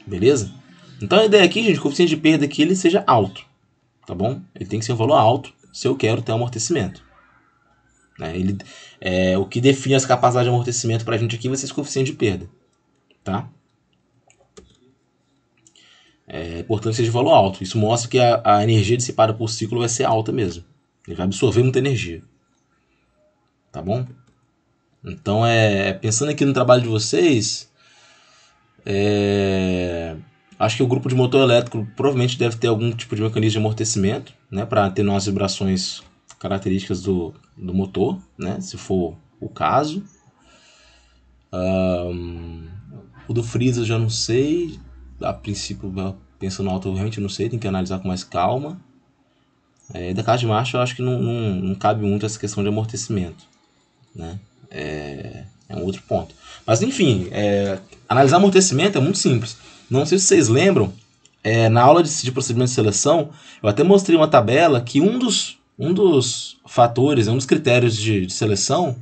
Beleza? Então, a ideia aqui, gente, o coeficiente de perda aqui ele seja alto, tá bom? Ele tem que ser um valor alto se eu quero ter amortecimento. O que define as capacidades de amortecimento para a gente aqui vai ser esse coeficiente de perda. Tá? É importante que seja de valor alto. Isso mostra que a energia dissipada por ciclo vai ser alta mesmo. Ele vai absorver muita energia. Tá bom? Então, pensando aqui no trabalho de vocês, acho que o grupo de motor elétrico provavelmente deve ter algum tipo de mecanismo de amortecimento, né, para atenuar as vibrações características do motor, né, se for o caso. O do freezer eu já não sei. A princípio, pensando alto, eu realmente não sei, tem que analisar com mais calma. Da casa de marcha eu acho que não cabe muito essa questão de amortecimento, né? É um outro ponto. Mas enfim, analisar amortecimento é muito simples. Não sei se vocês lembram, na aula de procedimento de seleção, eu até mostrei uma tabela que um dos fatores, um dos critérios de seleção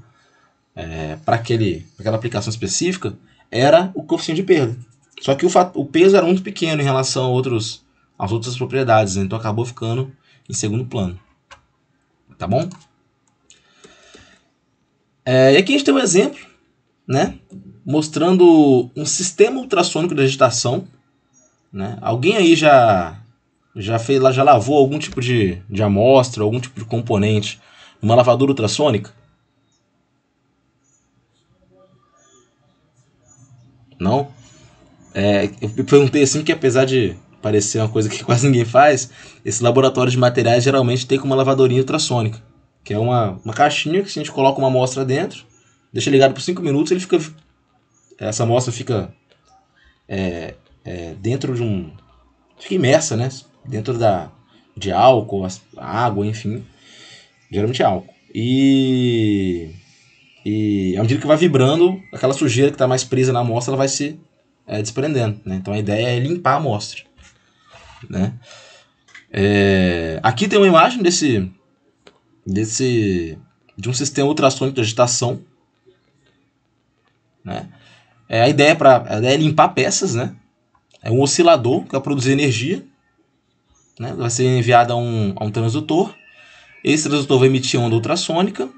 para aquela aplicação específica era o coeficiente de perda. Só que o peso era muito pequeno em relação às outras propriedades, né? Então acabou ficando em segundo plano. Tá bom? E aqui a gente tem um exemplo, né, mostrando um sistema ultrassônico de agitação. Né? Alguém aí já lavou algum tipo de amostra, algum tipo de componente numa lavadora ultrassônica? Não? Eu perguntei assim que, apesar de parecer uma coisa que quase ninguém faz, esse laboratório de materiais geralmente tem com uma lavadorinha ultrassônica, que é uma caixinha que a gente coloca uma amostra dentro, deixa ligado por 5 minutos, essa amostra fica dentro de fica imersa, né? Dentro de álcool, água, enfim, geralmente é álcool. E à medida que vai vibrando, aquela sujeira que está mais presa na amostra, ela vai se desprendendo, né? Então a ideia é limpar a amostra, né? Aqui tem uma imagem de um sistema ultrassônico de agitação, né? A ideia é limpar peças, né? É um oscilador que vai produzir energia, né? Vai ser enviado a um transdutor. Esse transdutor vai emitir onda ultrassônica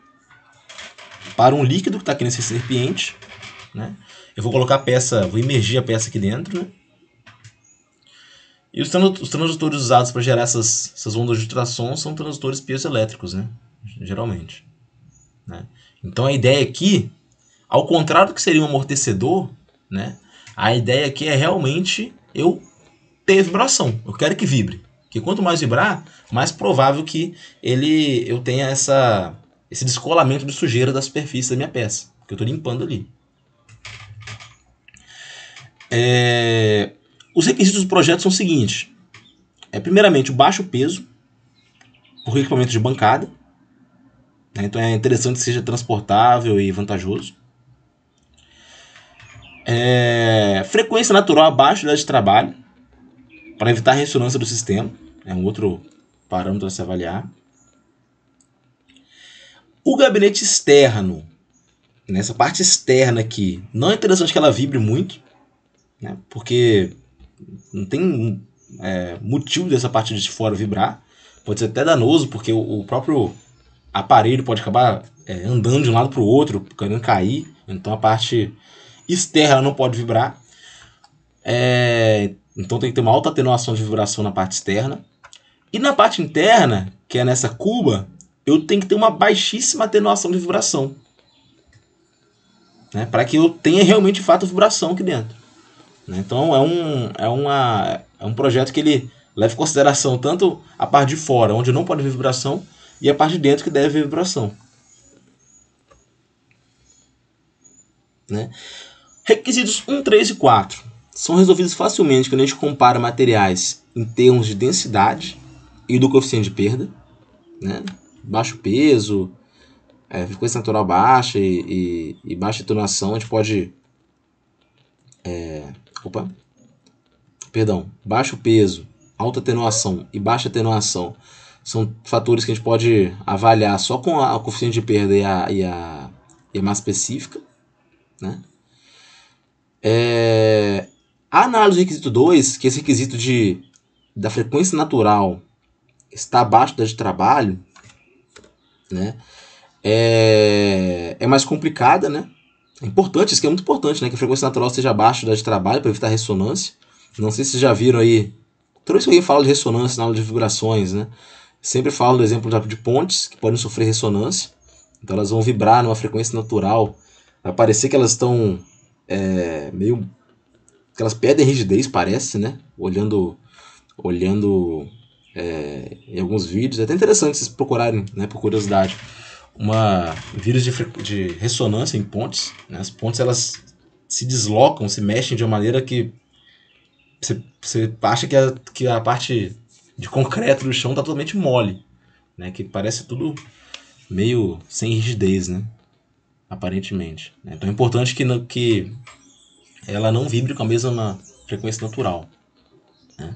para um líquido que está aqui nesse recipiente, né? Eu vou colocar a peça, vou imergir a peça aqui dentro, né? E os transdutores usados para gerar essas ondas de ultrassom são transdutores piezoelétricos, né? Geralmente, né? Então a ideia aqui, ao contrário do que seria um amortecedor, né? A ideia aqui é realmente eu ter vibração. Eu quero que vibre. Porque quanto mais vibrar, mais provável que eu tenha esse descolamento de sujeira da superfície da minha peça, que eu estou limpando ali. Os requisitos do projeto são os seguintes. Primeiramente, o baixo peso, por equipamento de bancada, né? Então é interessante que seja transportável e vantajoso. Frequência natural abaixo da de trabalho, para evitar a ressonância do sistema. É um outro parâmetro a se avaliar. O gabinete externo, nessa parte externa aqui, não é interessante que ela vibre muito, né? Porque não tem motivo dessa parte de fora vibrar. Pode ser até danoso, porque o próprio aparelho pode acabar andando de um lado para o outro, querendo cair. Então a parte externa não pode vibrar. Então tem que ter uma alta atenuação de vibração na parte externa. E na parte interna, que é nessa cuba, eu tenho que ter uma baixíssima atenuação de vibração, né? Para que eu tenha realmente, de fato, vibração aqui dentro, né? Então é um projeto que ele leva em consideração tanto a parte de fora, onde não pode haver vibração, e a parte de dentro, que deve haver vibração, né? Requisitos 1, 3 e 4 são resolvidos facilmente quando a gente compara materiais em termos de densidade e do coeficiente de perda, né? Baixo peso, frequência natural baixa e baixa atenuação. A gente pode... baixo peso, alta atenuação e baixa atenuação são fatores que a gente pode avaliar só com a coeficiente de perda e a massa específica, né? A análise do requisito 2, que é esse requisito da frequência natural está abaixo da de trabalho, né? É mais complicada, né? É importante, isso que é muito importante, né? Que a frequência natural esteja abaixo da de trabalho para evitar ressonância. Não sei se vocês já viram aí. Toda vez que alguém fala de ressonância na aula de vibrações, né? Sempre falo do exemplo de pontes que podem sofrer ressonância. Então elas vão vibrar numa frequência natural. Vai parecer que elas estão meio... que elas perdem rigidez, parece, né? Olhando em alguns vídeos. É até interessante vocês procurarem, né, por curiosidade, vídeos de ressonância em pontes, né? As pontes, elas se deslocam, se mexem de uma maneira que você acha que a parte de concreto do chão está totalmente mole, né? Que parece tudo meio sem rigidez, né? Aparentemente. Então é importante que ela não vibre com a mesma frequência natural, né?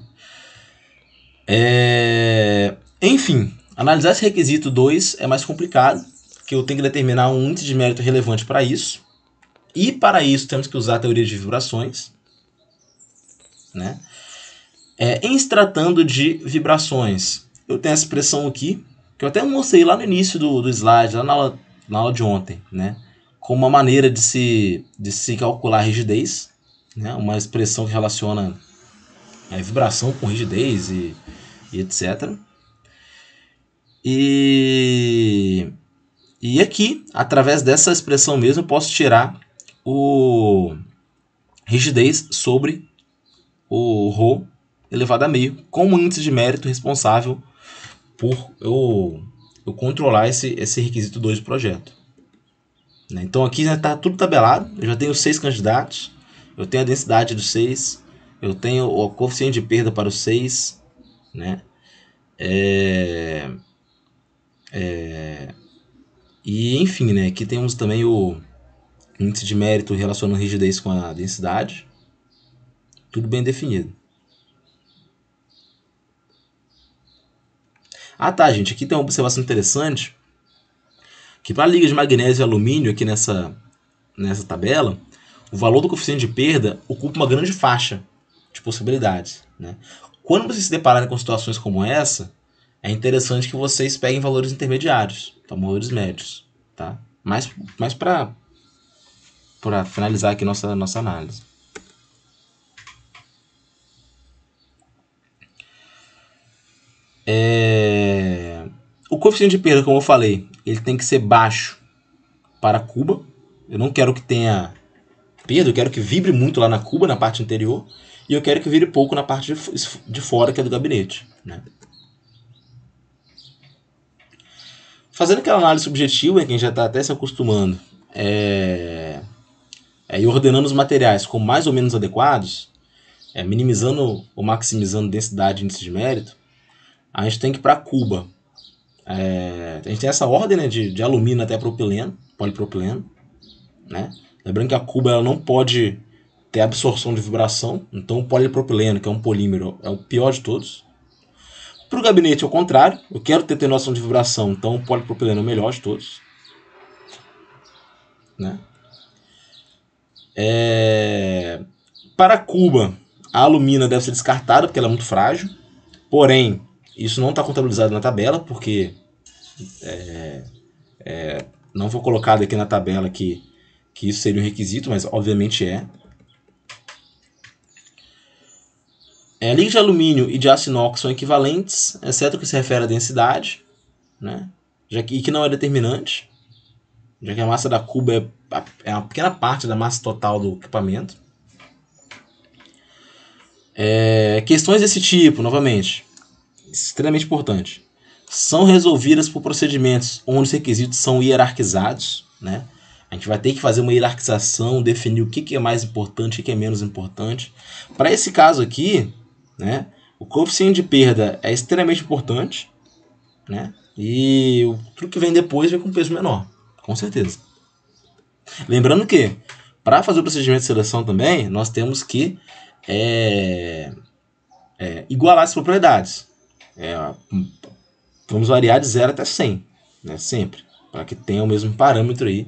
Enfim, analisar esse requisito 2 é mais complicado, que eu tenho que determinar um índice de mérito relevante para isso. E para isso temos que usar a teoria de vibrações, né? Em se tratando de vibrações, eu tenho essa expressão aqui, que eu até mostrei lá no início do slide, lá na aula de ontem, né? Como uma maneira de se calcular a rigidez, né? Uma expressão que relaciona vibração com rigidez e etc. E aqui, através dessa expressão mesmo, eu posso tirar o rigidez sobre o ρ elevado a meio como índice de mérito responsável por eu controlar esse requisito 2 do projeto, né? Então aqui já está tudo tabelado. Eu já tenho 6 candidatos, eu tenho a densidade dos 6, eu tenho o coeficiente de perda para os 6, né? E enfim, né? Aqui temos também o índice de mérito relacionando rigidez com a densidade. Tudo bem definido. Ah tá, gente, aqui tem uma observação interessante, que para ligas de magnésio e alumínio aqui nessa tabela, o valor do coeficiente de perda ocupa uma grande faixa de possibilidades, né? Quando vocês se depararem com situações como essa, é interessante que vocês peguem valores intermediários, tá? Valores médios, tá? Mas para finalizar aqui nossa análise. O coeficiente de perda, como eu falei, ele tem que ser baixo para a cuba. Eu não quero que tenha perda, eu quero que vibre muito lá na cuba, na parte interior, e eu quero que vire pouco na parte de fora, que é do gabinete, né? Fazendo aquela análise subjetiva, quem já está até se acostumando, e ordenando os materiais como mais ou menos adequados, minimizando ou maximizando densidade e índice de mérito, a gente tem que ir para a cuba. A gente tem essa ordem, né, de alumínio até propileno, polipropileno, né? Lembrando que a cuba ela não pode ter absorção de vibração, então o polipropileno, que é um polímero, é o pior de todos. Para o gabinete é o contrário, eu quero ter atenuação de vibração, então o polipropileno é o melhor de todos, né? Para a cuba, a alumina deve ser descartada porque ela é muito frágil, porém isso não está contabilizado na tabela, porque não foi colocado aqui na tabela que isso seria um requisito, mas obviamente é. Ligas de alumínio e de aço inox são equivalentes, exceto que se refere à densidade, né? E que não é determinante, já que a massa da cuba é uma pequena parte da massa total do equipamento. Questões desse tipo, novamente, extremamente importante, são resolvidas por procedimentos onde os requisitos são hierarquizados, né? A gente vai ter que fazer uma hierarquização, definir o que é mais importante, o que é menos importante. Para esse caso aqui, né, o coeficiente de perda é extremamente importante, né? E tudo que vem depois vem com peso menor, com certeza. Lembrando que, para fazer o procedimento de seleção também, nós temos que igualar as propriedades. Vamos variar de 0 até 100, né? Sempre, para que tenha o mesmo parâmetro aí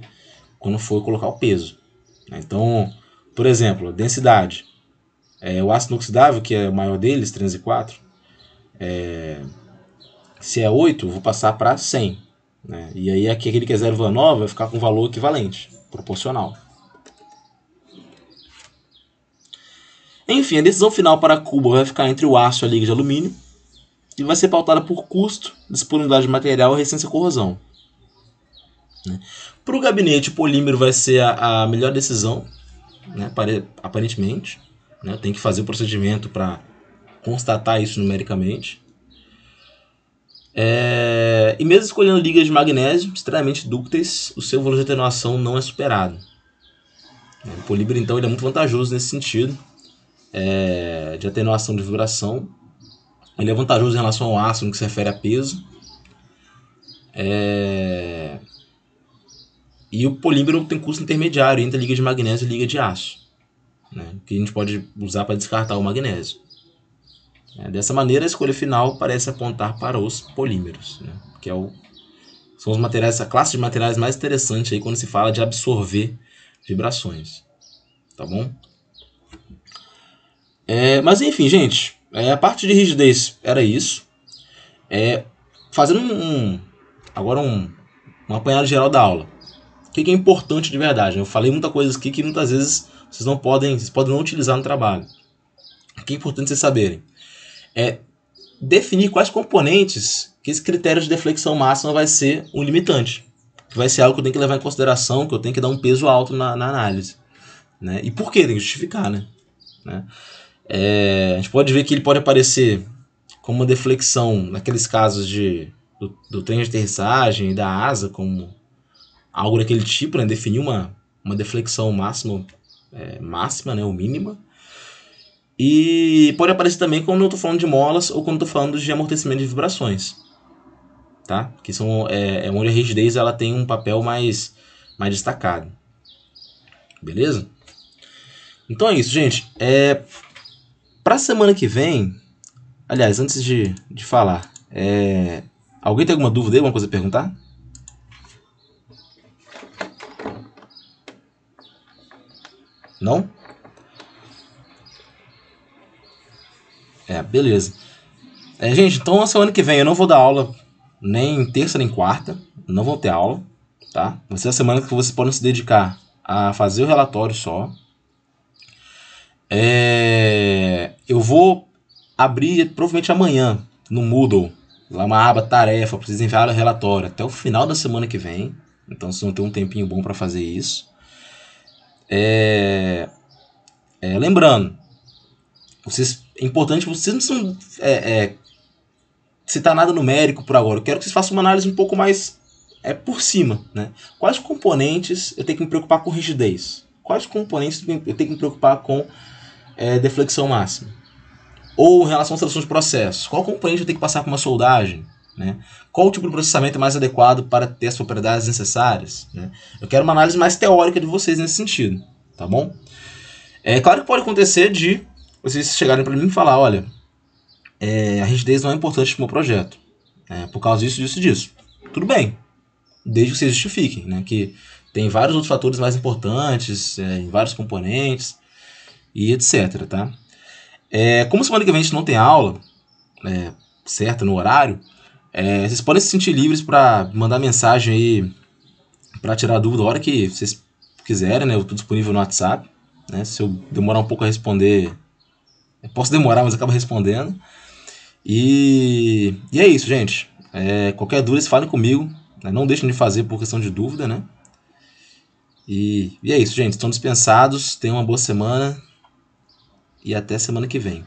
quando for colocar o peso. Então, por exemplo, a densidade. O ácido inoxidável, que é o maior deles, 304, se é 8, eu vou passar para 100. Né? E aí aquele que é 0,9 vai ficar com um valor equivalente, proporcional. Enfim, a decisão final para a cuba vai ficar entre o aço e a liga de alumínio e vai ser pautada por custo, disponibilidade de material e resistência à corrosão. Né? Para o gabinete, o polímero vai ser a melhor decisão, né? Aparentemente. Né? Tem que fazer o procedimento para constatar isso numericamente. E mesmo escolhendo ligas de magnésio extremamente dúcteis, o seu valor de atenuação não é superado. O polímero, então, ele é muito vantajoso nesse sentido de atenuação de vibração. Ele é vantajoso em relação ao aço no que se refere a peso. E o polímero tem custo intermediário entre a liga de magnésio e a liga de aço, né? Que a gente pode usar para descartar o magnésio. Dessa maneira, a escolha final parece apontar para os polímeros, né? Que são os materiais, a classe de materiais mais interessante aí quando se fala de absorver vibrações. Tá bom? Mas enfim, gente, a parte de rigidez era isso. Fazendo agora um apanhado geral da aula. O que é importante de verdade? Eu falei muita coisa aqui que muitas vezes vocês podem não utilizar no trabalho. O que é importante vocês saberem? Definir quais componentes que esse critério de deflexão máxima vai ser um limitante. Que vai ser algo que eu tenho que levar em consideração, que eu tenho que dar um peso alto na análise. Né? E por quê? Tem que justificar, né? A gente pode ver que ele pode aparecer como uma deflexão naqueles casos do trem de aterrissagem e da asa, como algo daquele tipo, né? Definir uma deflexão máxima, né? Ou mínima. E pode aparecer também quando eu estou falando de molas ou quando eu estou falando de amortecimento de vibrações. Tá? Que são onde a rigidez ela tem um papel mais destacado. Beleza? Então é isso, gente. Para a semana que vem, aliás, antes de falar, Alguém tem alguma dúvida aí, alguma coisa a perguntar? Não? Beleza. Gente, então a semana que vem eu não vou dar aula nem terça nem quarta. Não vou ter aula, tá? Vai ser a semana que vocês podem se dedicar a fazer o relatório só. Eu vou abrir provavelmente amanhã no Moodle lá uma aba tarefa para vocês enviarem o relatório até o final da semana que vem. Então vocês vão ter um tempinho bom para fazer isso. Lembrando, é importante, vocês não precisam citar nada numérico por agora. Eu quero que vocês façam uma análise um pouco mais por cima, né? Quais componentes eu tenho que me preocupar com rigidez? Quais componentes eu tenho que me preocupar com deflexão máxima? Ou em relação à seleção de processos, qual componente eu tenho que passar por uma soldagem? Né? Qual o tipo de processamento é mais adequado para ter as propriedades necessárias? Né? Eu quero uma análise mais teórica de vocês nesse sentido, tá bom? É claro que pode acontecer de vocês chegarem para mim e falar, olha, a rigidez não é importante para o meu projeto, por causa disso, disso e disso. Tudo bem, desde que vocês justifiquem, né? Que tem vários outros fatores mais importantes, em vários componentes e etc, tá? Como semana que vem a gente não tem aula certa no horário, vocês podem se sentir livres para mandar mensagem aí para tirar dúvida a hora que vocês quiserem, né? Eu estou disponível no WhatsApp, né? Se eu demorar um pouco a responder, eu posso demorar, mas eu acabo respondendo. E é isso, gente. Qualquer dúvida, vocês falem comigo, né? Não deixem de fazer por questão de dúvida, né? E é isso, gente. Estão dispensados. Tenham uma boa semana e até semana que vem.